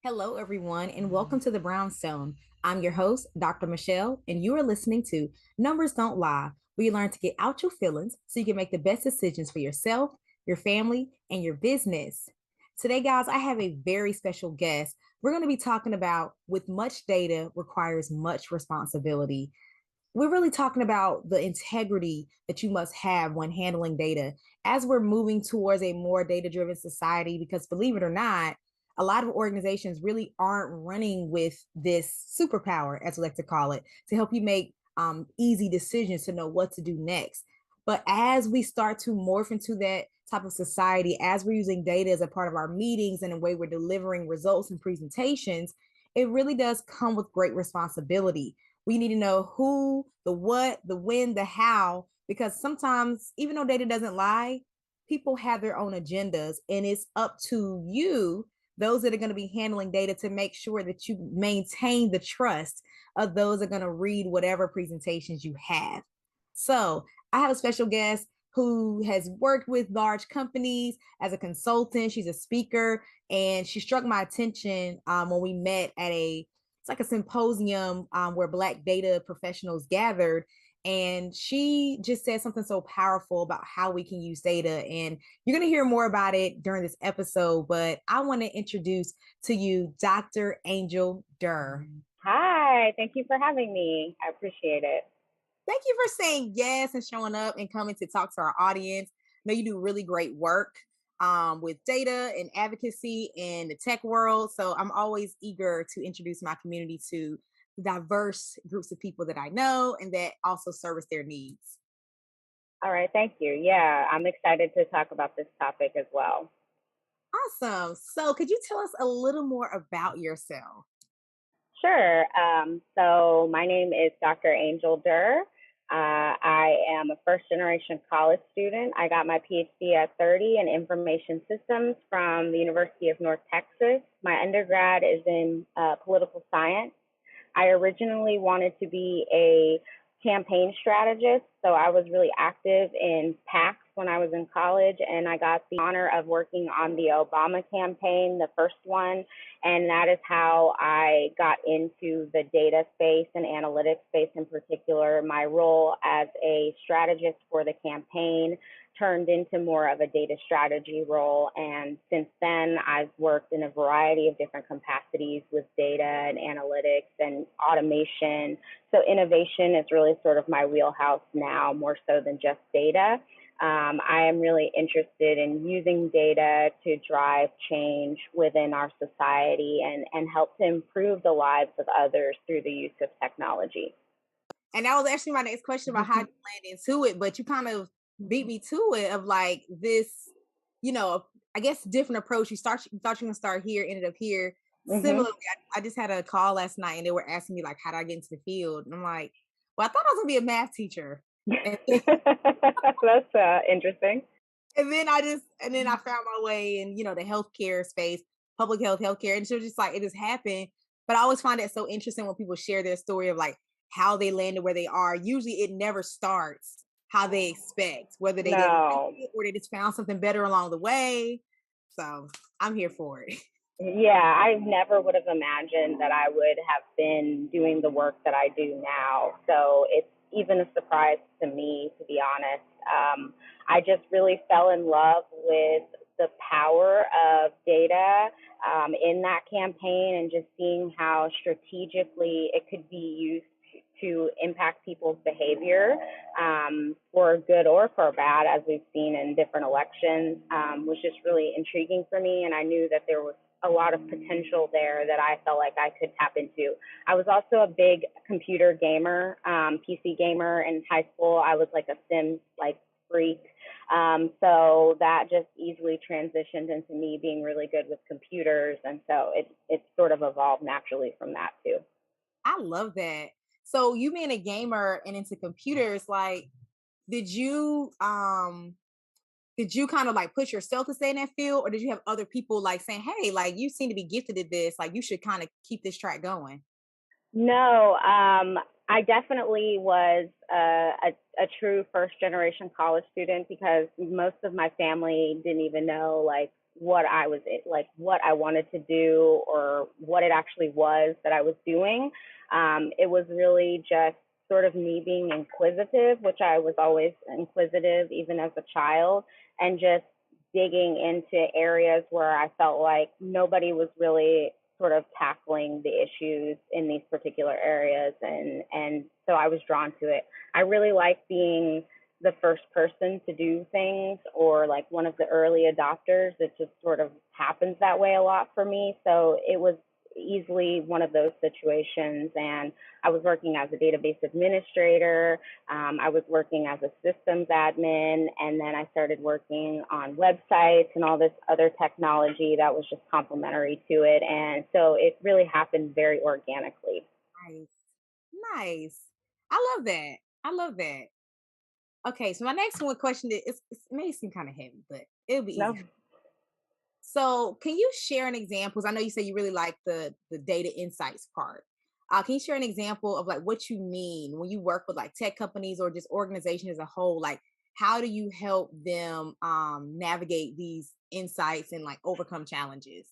Hello, everyone, and welcome to the Brownstone. I'm your host, Dr. Michele, and you are listening to Numbers Don't Lie, where you learn to get out your feelings so you can make the best decisions for yourself, your family, and your business. Today, guys, I have a very special guest. We're going to be talking about with much data requires much responsibility. We're really talking about the integrity that you must have when handling data as we're moving towards a more data driven society. Because believe it or not, a lot of organizations really aren't running with this superpower, as we like to call it, to help you make easy decisions to know what to do next. But as we start to morph into that type of society, as we're using data as a part of our meetings and the way we're delivering results and presentations, it really does come with great responsibility. We need to know who, the what, the when, the how, because sometimes, even though data doesn't lie, people have their own agendas, and it's up to you, those that are going to be handling data, to make sure that you maintain the trust of those that are going to read whatever presentations you have. So, I have a special guest who has worked with large companies as a consultant. She's a speaker, and she struck my attention when we met at it's like a symposium where Black data professionals gathered. And she just said something so powerful about how we can use data. And you're going to hear more about it during this episode. But I want to introduce to you Dr. Angel Durr. Hi, thank you for having me. I appreciate it. Thank you for saying yes and showing up and coming to talk to our audience. I know you do really great work with data and advocacy in the tech world. So I'm always eager to introduce my community to diverse groups of people that I know and that also service their needs. All right, thank you. Yeah, I'm excited to talk about this topic as well. Awesome. So could you tell us a little more about yourself? Sure. So my name is Dr. Angel Durr. I am a first generation college student. I got my PhD at 30 in information systems from the University of North Texas. My undergrad is in political science. I originally wanted to be a campaign strategist, so I was really active in PACs when I was in college, and I got the honor of working on the Obama campaign, the first one, and that is how I got into the data space and analytics space in particular. My role as a strategist for the campaign turned into more of a data strategy role. And since then, I've worked in a variety of different capacities with data and analytics and automation. So innovation is really sort of my wheelhouse now, more so than just data. I am really interested in using data to drive change within our society and help to improve the lives of others through the use of technology. And that was actually my next question about how you land into it, but you kind of beat me to it of like this, I guess different approach. You thought you were gonna start here, ended up here. Mm-hmm. Similarly, I just had a call last night and they were asking me like, how did I get into the field? And I'm like, well, I thought I was gonna be a math teacher. And, That's interesting. and then I found my way in, the healthcare space, public health, healthcare. And so just like it just happened. But I always find it so interesting when people share their story of like how they landed where they are. Usually it never starts how they expect, whether they didn't like No. it or they just found something better along the way. So I'm here for it. Yeah, I never would have imagined that I would have been doing the work that I do now. So it's even a surprise to me, to be honest. I just really fell in love with the power of data in that campaign and just seeing how strategically it could be used to impact people's behavior for good or for bad, as we've seen in different elections, was just really intriguing for me. And I knew that there was a lot of potential there that I felt like I could tap into. I was also a big computer gamer, PC gamer in high school. I was like a Sims like freak. So that just easily transitioned into me being really good with computers. And so it sort of evolved naturally from that too. I love that. So you being a gamer and into computers, like, did you did you kind of like push yourself to stay in that field, or did you have other people like saying, hey, like you seem to be gifted at this, like you should kind of keep this track going? No, I definitely was a true first generation college student because most of my family didn't even know like what I was like, what I wanted to do, or what it actually was that I was doing. It was really just sort of me being inquisitive, which I was always inquisitive even as a child, and just digging into areas where I felt like nobody was really sort of tackling the issues in these particular areas, and so I was drawn to it. I really like being the first person to do things, or like one of the early adopters. It just sort of happens that way a lot for me. So it was easily one of those situations. And I was working as a database administrator. I was working as a systems admin, and then I started working on websites and all this other technology that was just complementary to it. And so it really happened very organically. Nice. Nice. I love that. I love that. Okay, so my next one question it may seem kind of heavy, but it'll be easy. No. So, can you share an example? 'Cause I know you say you really like the data insights part. Can you share an example of like what you mean when you work with like tech companies or just organizations as a whole? Like, how do you help them navigate these insights and like overcome challenges?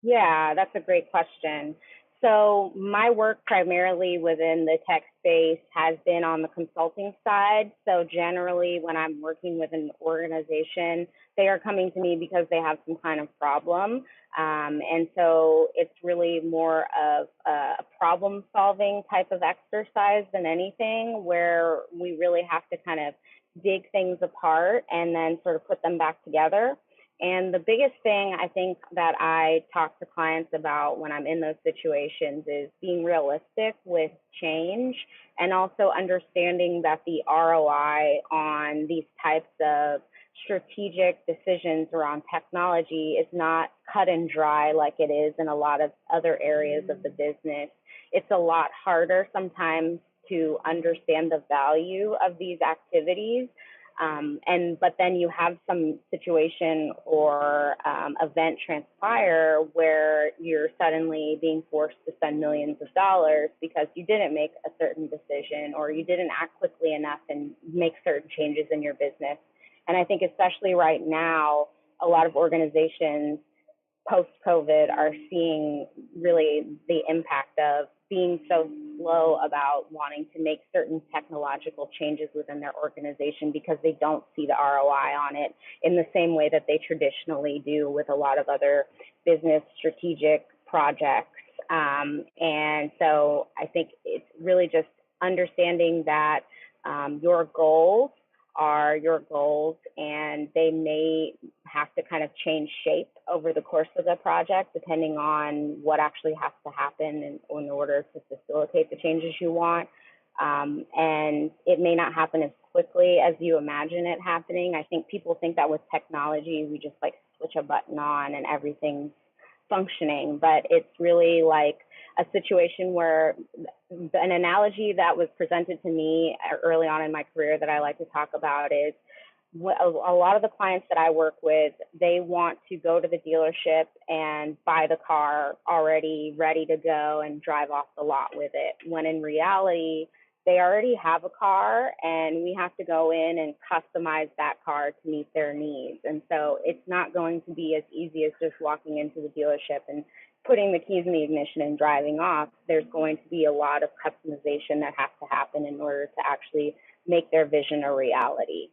Yeah, that's a great question. So, my work primarily within the tech space has been on the consulting side. So, generally, when I'm working with an organization, they are coming to me because they have some kind of problem. And so, it's really more of a problem solving type of exercise than anything, where we really have to kind of dig things apart and then sort of put them back together. And the biggest thing I think that I talk to clients about when I'm in those situations is being realistic with change, and also understanding that the ROI on these types of strategic decisions around technology is not cut and dry like it is in a lot of other areas of the business. It's a lot harder sometimes to understand the value of these activities, but then you have some situation or event transpire where you're suddenly being forced to spend millions of dollars because you didn't make a certain decision, or you didn't act quickly enough and make certain changes in your business. And I think especially right now, a lot of organizations post COVID are seeing really the impact of being so slow about wanting to make certain technological changes within their organization because they don't see the ROI on it in the same way that they traditionally do with a lot of other business strategic projects. And so I think it's really just understanding that your goals are your goals, and they may have to kind of change shape over the course of the project depending on what actually has to happen in order to facilitate the changes you want. And it may not happen as quickly as you imagine it happening. I think people think that with technology, we just like switch a button on and everything's functioning, but it's really like a situation where an analogy that was presented to me early on in my career that I like to talk about is a lot of the clients that I work with, they want to go to the dealership and buy the car already ready to go and drive off the lot with it. When in reality, they already have a car, and we have to go in and customize that car to meet their needs. And so it's not going to be as easy as just walking into the dealership and putting the keys in the ignition and driving off. There's going to be a lot of customization that has to happen in order to actually make their vision a reality.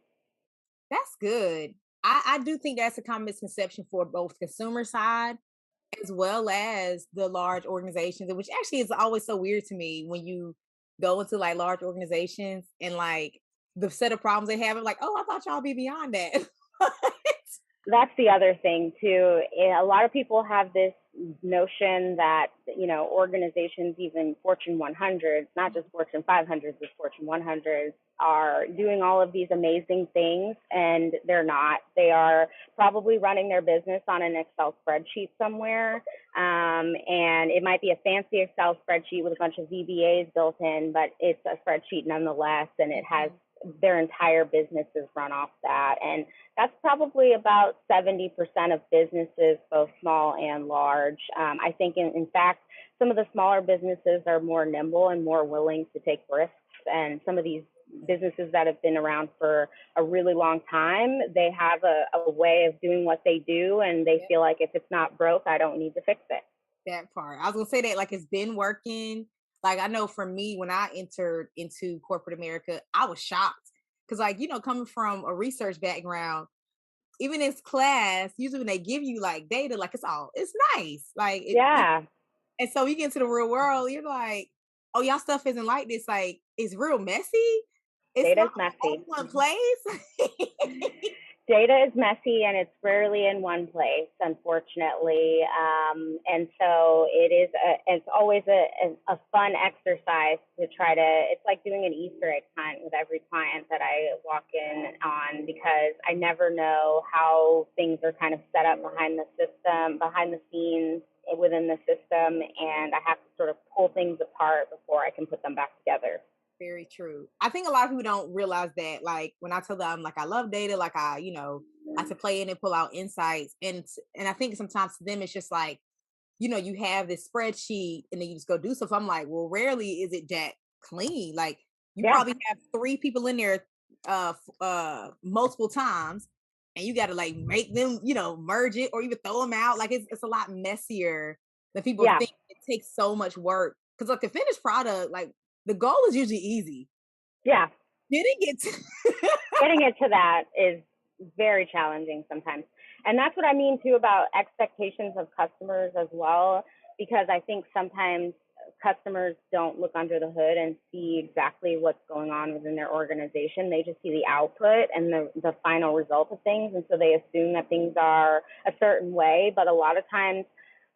That's good. I do think that's a common misconception for both consumer side as well as the large organizations, which actually is always so weird to me when you go into like large organizations and like the set of problems they have. I'm like, oh, I thought y'all be beyond that. That's the other thing too. A lot of people have this notion that, organizations, even Fortune 100s, not just Fortune 500s, but Fortune 100s, are doing all of these amazing things, and they're not. They are probably running their business on an Excel spreadsheet somewhere, and it might be a fancy Excel spreadsheet with a bunch of VBAs built in, but it's a spreadsheet nonetheless, and it has their entire businesses run off that. And that's probably about 70% of businesses, both small and large. I think, in fact, some of the smaller businesses are more nimble and more willing to take risks. And some of these businesses that have been around for a really long time, they have a way of doing what they do, and they feel like if it's not broke, I don't need to fix it. That part. I was gonna say that like it's been working. Like I know for me, when I entered into corporate America, I was shocked because, like, coming from a research background, even in class, usually when they give you like data, like it's nice, like Yeah, and so you get into the real world, you're like, oh, y'all stuff isn't like this. Like it's real messy. It's data not is all messy. in one place. Data is messy and it's rarely in one place, unfortunately. And so it's always a fun exercise to try to, it's like doing an Easter egg hunt with every client that I walk in on, because I never know how things are kind of set up behind the system, behind the scenes within the system. And I have to sort of pull things apart before I can put them back together. Very true. I think a lot of people don't realize that. Like when I tell them, like I love data, like I, like to play in and pull out insights, and I think sometimes to them it's just like, you have this spreadsheet and then you just go do stuff. I'm like, well, rarely is it that clean. Like you Yeah. probably have three people in there, multiple times, and you got to like make them, merge it or even throw them out. Like it's a lot messier than people Yeah. think. It takes so much work because like the finished product, like the goal is usually easy. Yeah. Getting it to Getting it to that is very challenging sometimes. And that's what I mean too about expectations of customers as well, because I think sometimes customers don't look under the hood and see exactly what's going on within their organization. They just see the output and the final result of things. And so they assume that things are a certain way. But a lot of times,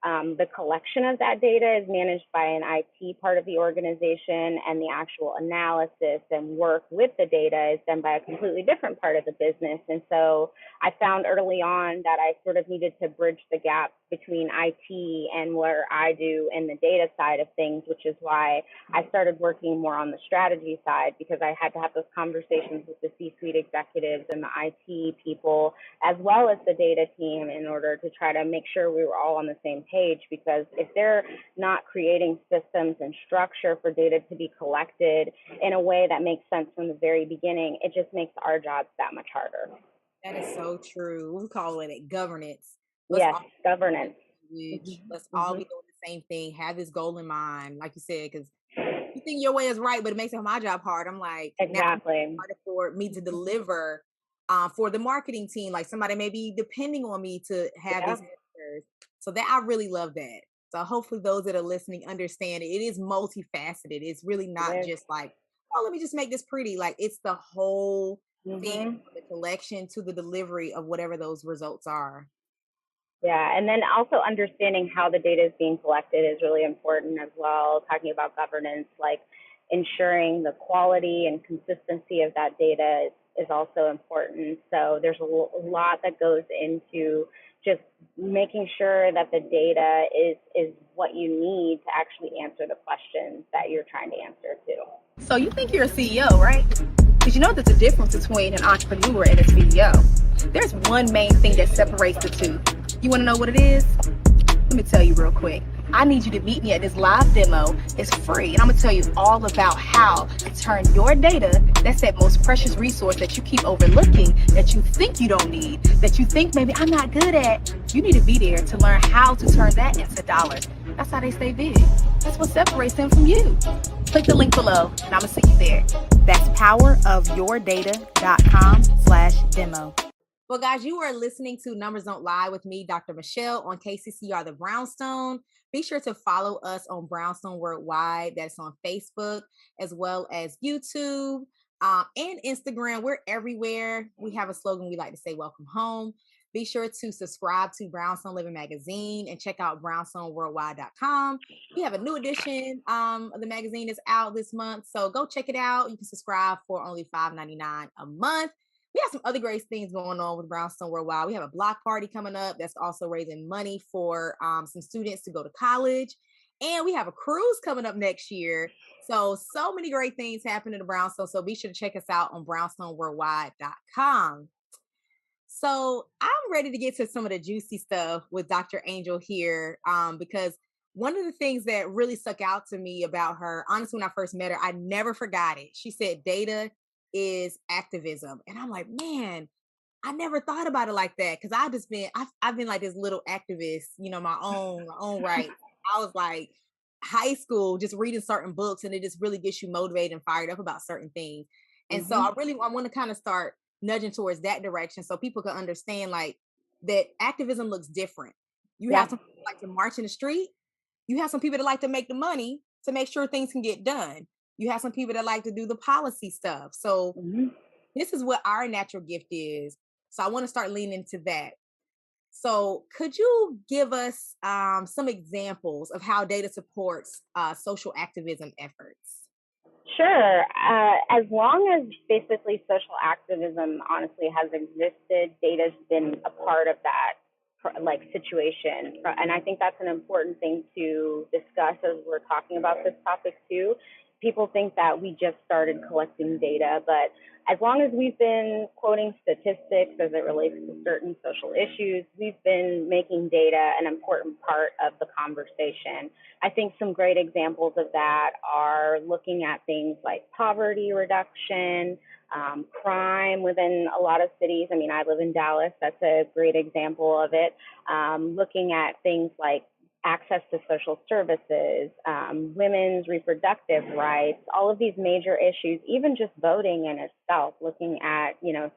the collection of that data is managed by an IT part of the organization, and the actual analysis and work with the data is done by a completely different part of the business. And so I found early on that I sort of needed to bridge the gap between IT and what I do in the data side of things, which is why I started working more on the strategy side, because I had to have those conversations with the C-suite executives and the IT people, as well as the data team, in order to try to make sure we were all on the same page. Because if they're not creating systems and structure for data to be collected in a way that makes sense from the very beginning, it just makes our jobs that much harder. That is so true. We call it governance. Let's Yes, all governance. language. Let's all Mm-hmm. be doing the same thing. Have this goal in mind, like you said, because you think your way is right, but it makes my job hard. I'm like, now it's Exactly. harder for me to deliver for the marketing team. Like somebody may be depending on me to have Yeah, these answers. So that I really love that. So hopefully those that are listening understand it. It is multifaceted. It's really it not is. just like, oh, let me just make this pretty. Like it's the whole thing, Mm-hmm. from the collection to the delivery of whatever those results are. Yeah, and then also understanding how the data is being collected is really important as well. Talking about governance, like ensuring the quality and consistency of that data is also important. So there's a lot that goes into just making sure that the data is what you need to actually answer the questions that you're trying to answer to. So you think you're a CEO, right? Because you know there's a difference between an entrepreneur and a CEO. There's one main thing that separates the two. You want to know what it is? Let me tell you real quick. I need you to meet me at this live demo. It's free, and I'm going to tell you all about how to turn your data, that's that most precious resource that you keep overlooking, that you think you don't need, that you think maybe I'm not good at. You need to be there to learn how to turn that into dollars. That's how they stay big. That's what separates them from you. Click the link below, and I'm going to see you there. That's powerofyourdata.com/demo. Well, guys, you are listening to Numbers Don't Lie with me, Dr. Michele, on KCCR The Brownstone. Be sure to follow us on Brownstone Worldwide. That's on Facebook as well as YouTube and Instagram. We're everywhere. We have a slogan we like to say, welcome home. Be sure to subscribe to Brownstone Living Magazine and check out brownstoneworldwide.com. We have a new edition of the magazine that's out this month. So go check it out. You can subscribe for only $5.99 a month. We have some other great things going on with Brownstone Worldwide. We have a block party coming up that's also raising money for some students to go to college. And we have a cruise coming up next year. So many great things happening in Brownstone. So be sure to check us out on brownstoneworldwide.com. So I'm ready to get to some of the juicy stuff with Dr. Angel here because one of the things that really stuck out to me about her, honestly, when I first met her, I never forgot it. She said data is activism. And I'm like, man, I never thought about it like that. Cause I've been like this little activist, my own right. I was like high school, just reading certain books and it just really gets you motivated and fired up about certain things. And so Mm-hmm. I want to kind of start nudging towards that direction so people can understand like that activism looks different. You have Yeah. some people that like to march in the street. You have some people that like to make the money to make sure things can get done. You have some people that like to do the policy stuff. So Mm-hmm. this is what our natural gift is. So I want to start leaning into that. So could you give us some examples of how data supports social activism efforts? Sure. As long as basically social activism honestly has existed, data's been a part of that like situation. And I think that's an important thing to discuss as we're talking about this topic too. People think that we just started collecting data, but as long as we've been quoting statistics as it relates to certain social issues, we've been making data an important part of the conversation. I think some great examples of that are looking at things like poverty reduction, crime within a lot of cities. I mean, I live in Dallas. That's a great example of it. Looking at things like access to social services, women's reproductive rights, all of these major issues, even just voting in itself, looking at,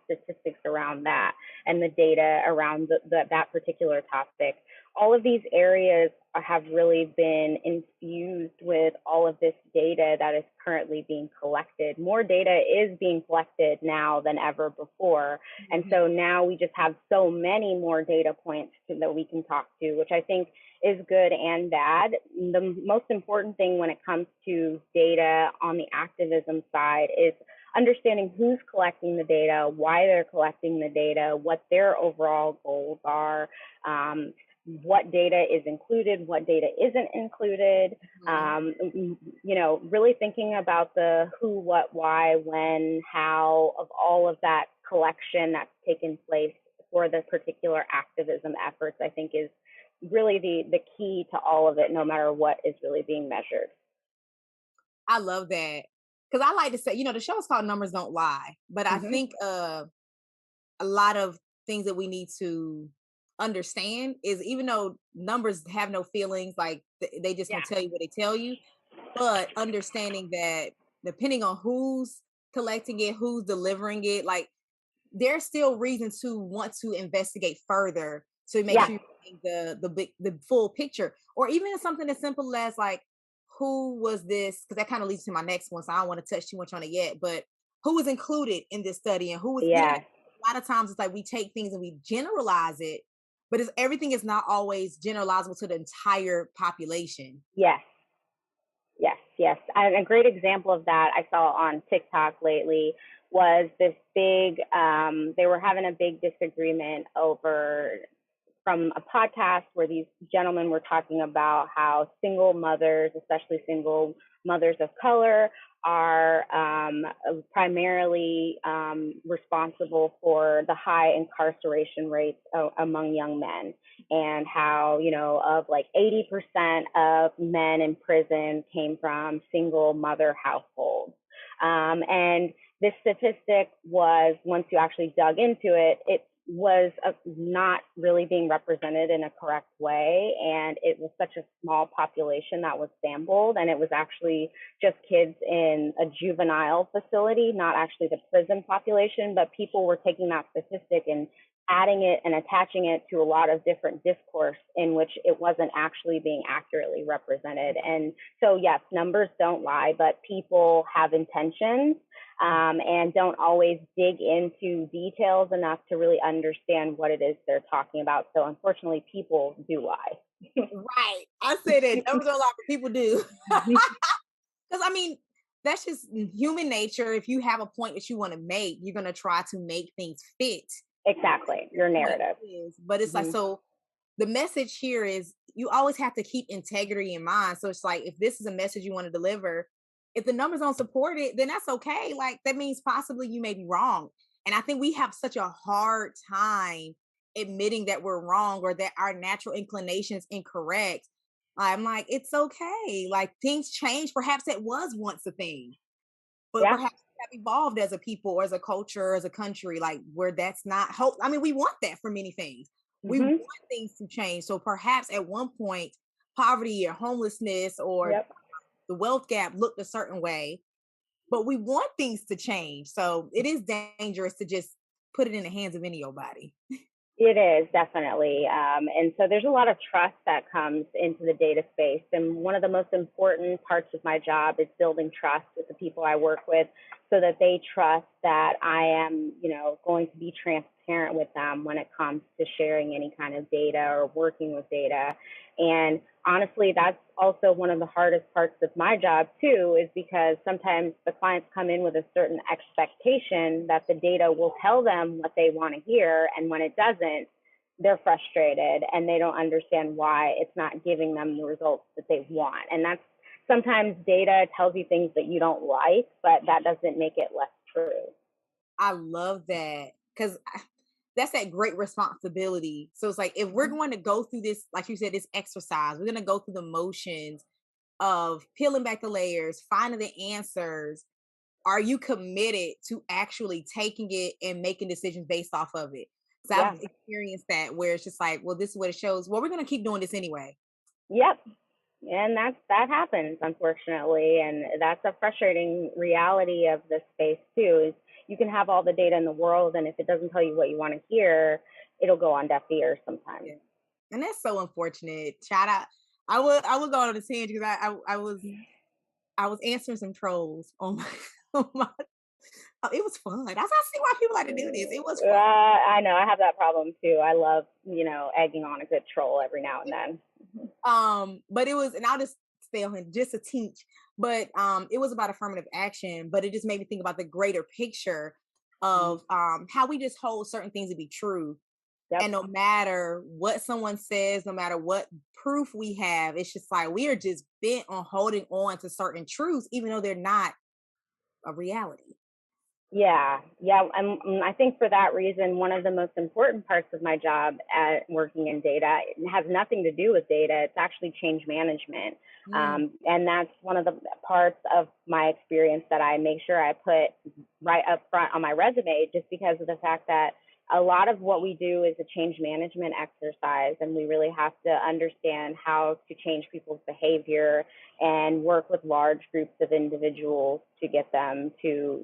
statistics around that and the data around that particular topic. All of these areas have really been infused with all of this data that is currently being collected. More data is being collected now than ever before. And so now we just have so many more data points that we can talk to, which I think is good and bad. The most important thing when it comes to data on the activism side is understanding who's collecting the data, why they're collecting the data, what their overall goals are, what data is included, what data isn't included, really thinking about the who, what, why, when, how of all of that collection that's taken place for the particular activism efforts, I think is really the key to all of it, no matter what is really being measured. I love that. Because I like to say, the show is called Numbers Don't Lie, but I Mm-hmm. think a lot of things that we need to understand is even though numbers have no feelings, like they just Yeah. gonna tell you what they tell you, but understanding that depending on who's collecting it, who's delivering it, like there's still reason to want to investigate further to make Yeah. sure you're getting the full picture, or even something as simple as like who was this, because that kind of leads to my next one, so I don't want to touch too much on it yet, but who was included in this study and who was, Yes. a lot of times it's like we take things and we generalize it, but everything is not always generalizable to the entire population. Yes. Yes, yes. And a great example of that I saw on TikTok lately was this big, they were having a big disagreement over from a podcast where these gentlemen were talking about how single mothers, especially single mothers of color, are primarily responsible for the high incarceration rates among young men, and how, of like 80% of men in prison came from single mother households. And this statistic was, once you actually dug into it, it was not really being represented in a correct way. And it was such a small population that was sampled. And it was actually just kids in a juvenile facility, not actually the prison population. But people were taking that statistic and adding it and attaching it to a lot of different discourse in which it wasn't actually being accurately represented. And so, yes, numbers don't lie, but people have intentions. And don't always dig into details enough to really understand what it is they're talking about. So unfortunately, people do lie. Right. I say that numbers don't lie, but people do. Because I mean, that's just human nature. If you have a point that you want to make, you're going to try to make things fit Exactly, your narrative. But it's like, Mm-hmm. so the message here is you always have to keep integrity in mind. So it's like, if this is a message you want to deliver, if the numbers don't support it, then that's okay. Like that means possibly you may be wrong. And I think we have such a hard time admitting that we're wrong or that our natural inclination is incorrect. I'm like, it's okay. Like things change. Perhaps it was once a thing, but Yeah. perhaps have evolved as a people or as a culture, as a country, like where that's not hope. I mean, we want that for many things. We want Hmm. things to change. So perhaps at one point, poverty or homelessness or Yep. the wealth gap looked a certain way, but we want things to change. So it is dangerous to just put it in the hands of any old body. It is definitely. And so there's a lot of trust that comes into the data space. And one of the most important parts of my job is building trust with the people I work with so that they trust that I am, going to be transparent with them when it comes to sharing any kind of data or working with data. And honestly, that's also one of the hardest parts of my job too, is because sometimes the clients come in with a certain expectation that the data will tell them what they want to hear. And when it doesn't, they're frustrated and they don't understand why it's not giving them the results that they want. And that's sometimes data tells you things that you don't like, but that doesn't make it less true. I love that because that's that great responsibility. So it's like if we're Mhm. going to go through this, like you said, this exercise, we're going to go through the motions of peeling back the layers, finding the answers. Are you committed to actually taking it and making decisions based off of it? So I've Yeah. experienced that where it's just like, well, this is what it shows. Well, we're going to keep doing this anyway. Yep. And that happens, unfortunately, and that's a frustrating reality of this space too. Is you can have all the data in the world, and if it doesn't tell you what you want to hear, it'll go on deaf ears sometimes. Yeah. And that's so unfortunate. Shout out. I would go on a tangent because I was answering some trolls on my, on my oh, it was fun. I see why people like to do this. It was fun. I know I have that problem too. I love egging on a good troll every now and then. But it was, and I'll just stay on here just to teach. But it was about affirmative action, but it just made me think about the greater picture Mhm. of how we just hold certain things to be true. And Yep. no matter what someone says, no matter what proof we have, it's just like we are just bent on holding on to certain truths, even though they're not a reality. Yeah, yeah, and I think for that reason, one of the most important parts of my job at working in data has nothing to do with data. It's actually change management, Mm, and that's one of the parts of my experience that I make sure I put right up front on my resume, just because of the fact that a lot of what we do is a change management exercise, and we really have to understand how to change people's behavior and work with large groups of individuals to get them to,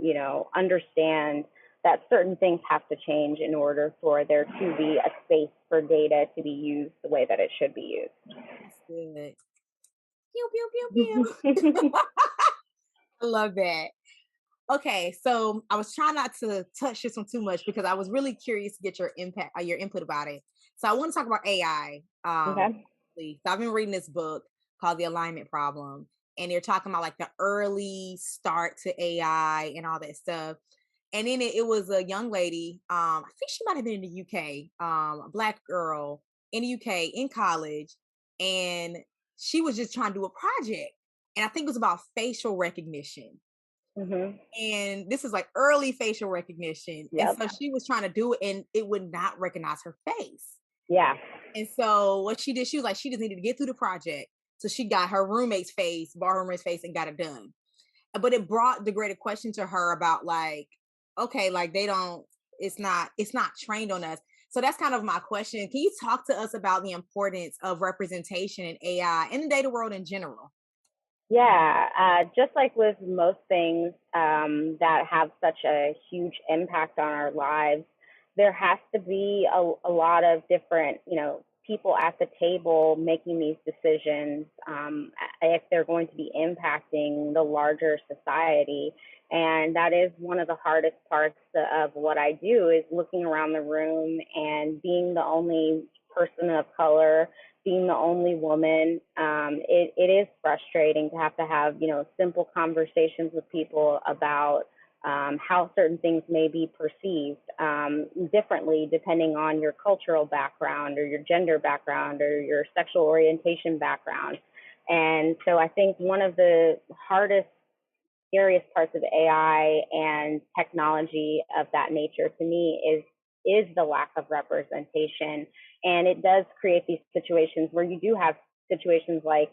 understand that certain things have to change in order for there to be a space for data to be used the way that it should be that's good. Pew, pew, pew, used. pew. I love that. Okay, so I was trying not to touch this one too much because I was really curious to get your impact, your input about it. So I want to talk about AI. Okay. So I've been reading this book called The Alignment Problem, and they're talking about like the early start to AI and all that stuff. And in it, it was a young lady. I think she might have been in the UK, a black girl in the UK in college, and she was just trying to do a project, and I think it was about facial recognition, Mhm. and this is like early facial recognition. And Yep. so she was trying to do it and it would not recognize her face. Yeah. And so what she did, she was like, she just needed to get through the project. So she got her roommate's face, borrowed her roommate's face and got it done. But it brought the greater question to her about like, okay, like they don't, it's not trained on us. So that's kind of my question. Can you talk to us about the importance of representation in AI in the data world in general? Yeah, just like with most things that have such a huge impact on our lives, there has to be a lot of different, people at the table making these decisions if they're going to be impacting the larger society. And that is one of the hardest parts of what I do is looking around the room and being the only person of color, being the only woman. It is frustrating to have simple conversations with people about how certain things may be perceived differently depending on your cultural background or your gender background or your sexual orientation background. And so I think one of the hardest scariest parts of AI and technology of that nature to me is the lack of representation, and it does create these situations where you do have situations like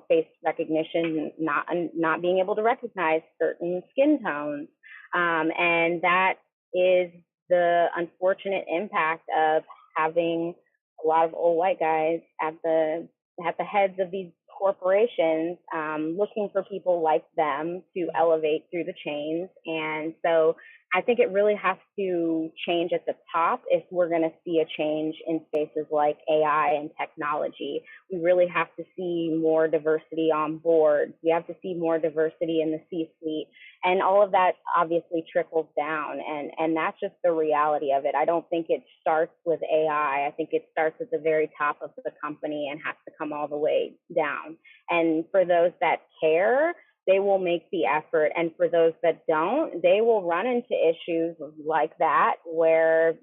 face recognition not being able to recognize certain skin tones, And that is the unfortunate impact of having a lot of old white guys at the heads of these corporations, looking for people like them to elevate through the chains. And so I think it really has to change at the top if we're going to see a change in spaces like AI and technology. We really have to see more diversity on boards. We have to see more diversity in the C-suite, and all of that obviously trickles down, and that's just the reality of it. I don't think it starts with AI. I think it starts at the very top of the company and has to come all the way down. And for those that care, they will make the effort, and for those that don't, they will run into issues like that where,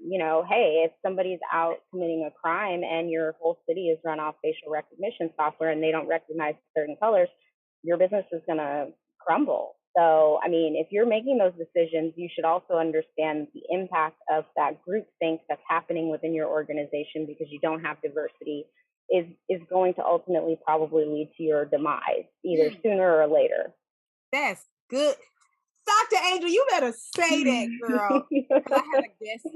hey, if somebody's out committing a crime and your whole city is run off facial recognition software and they don't recognize certain colors, your business is going to crumble. So, I mean, if you're making those decisions, you should also understand the impact of that groupthink that's happening within your organization because you don't have diversity is going to ultimately probably lead to your demise, either sooner or later. That's good. Dr. Angel, you better say that, girl. Because I had a guest.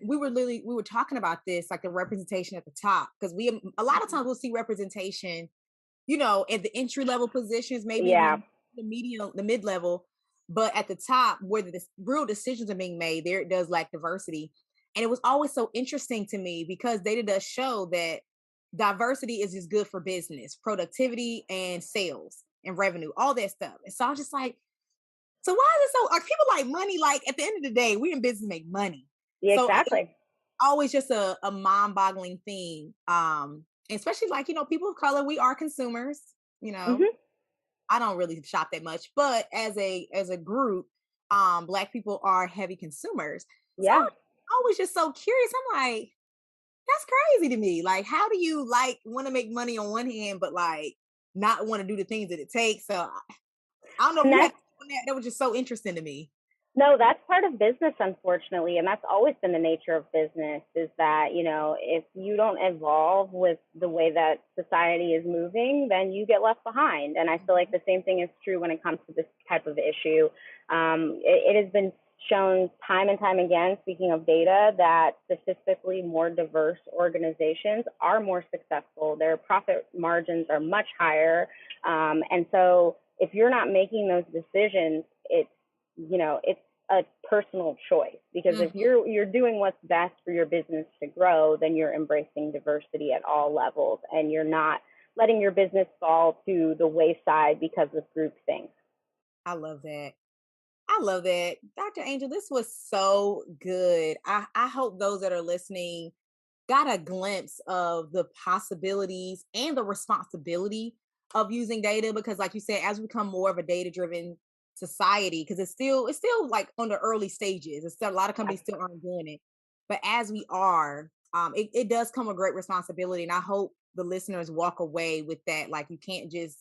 We were talking about this, like the representation at the top. Because a lot of times we'll see representation, at the entry level positions, maybe even the medium, the mid level, but at the top where the real decisions are being made, there it does lack diversity. And it was always so interesting to me because data does show that diversity is just good for business, productivity, and sales and revenue, all that stuff. And so I was just like, so why is it so? Are people like money? Like at the end of the day, we in business to make money. Yeah, So exactly. Always just a mind-boggling thing. Especially like people of color, we are consumers. Mm-hmm. I don't really shop that much, but as a group, Black people are heavy consumers. So Yeah. I was just so curious. I'm like, that's crazy to me. Like, how do you like want to make money on one hand, but like not want to do the things that it takes? So I don't know if you had that was just so interesting to me. No, that's part of business, unfortunately. And that's always been the nature of business is that, if you don't evolve with the way that society is moving, then you get left behind. And I feel like the same thing is true when it comes to this type of issue. It has been shown time and time again, speaking of data, that statistically more diverse organizations are more successful. Their profit margins are much higher. And so if you're not making those decisions, it's a personal choice because if you're doing what's best for your business to grow, then you're embracing diversity at all levels and you're not letting your business fall to the wayside because of groupthink. I love that. I love that. Dr. Angel, this was so good. I hope those that are listening got a glimpse of the possibilities and the responsibility of using data because like you said, as we become more of a data driven society, because it's still like on the early stages. It's still a lot of companies still aren't doing it. But as we are, it does come a great responsibility. And I hope the listeners walk away with that. Like you can't just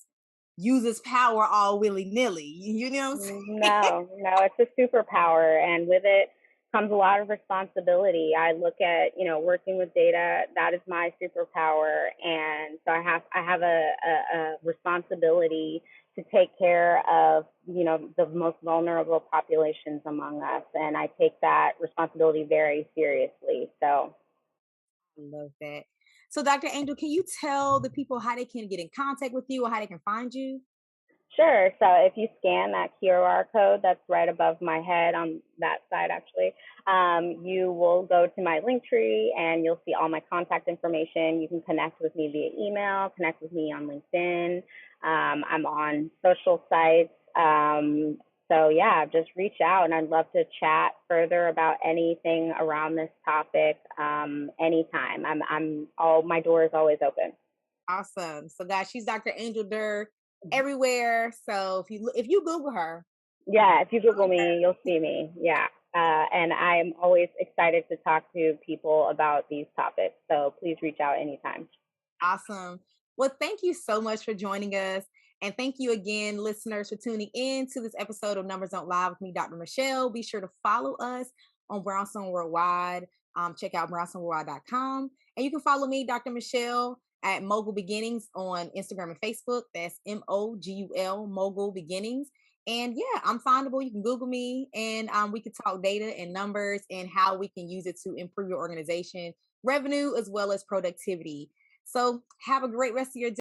use this power all willy-nilly. You know what I'm saying? No, it's a superpower. And with it comes a lot of responsibility. I look at, working with data, that is my superpower. And so I have a responsibility to take care of, the most vulnerable populations among us. And I take that responsibility very seriously. So I love that. So, Dr. Angel, can you tell the people how they can get in contact with you or how they can find you? sure. So if you scan that QR code that's right above my head on that side, actually, you will go to my link tree and you'll see all my contact information. You can connect with me via email, connect with me on LinkedIn. I'm on social sites. So yeah, just reach out and I'd love to chat further about anything around this topic anytime. My door is always open. Awesome. So, guys, she's Dr. Angel Durr everywhere. So if you Google her, Yeah, if you Google me, you'll see me. Yeah. And I'm always excited to talk to people about these topics. So please reach out anytime. awesome. Well, thank you so much for joining us. And thank you again, listeners, for tuning in to this episode of Numbers Don't Lie with me, Dr. Michele. Be sure to follow us on Brownstone Worldwide. Check out brownstoneworldwide.com. And you can follow me, Dr. Michele, at Mogul Beginnings on Instagram and Facebook. That's MOGUL, Mogul Beginnings. And yeah, I'm findable. You can Google me and we can talk data and numbers and how we can use it to improve your organization revenue as well as productivity. So have a great rest of your day.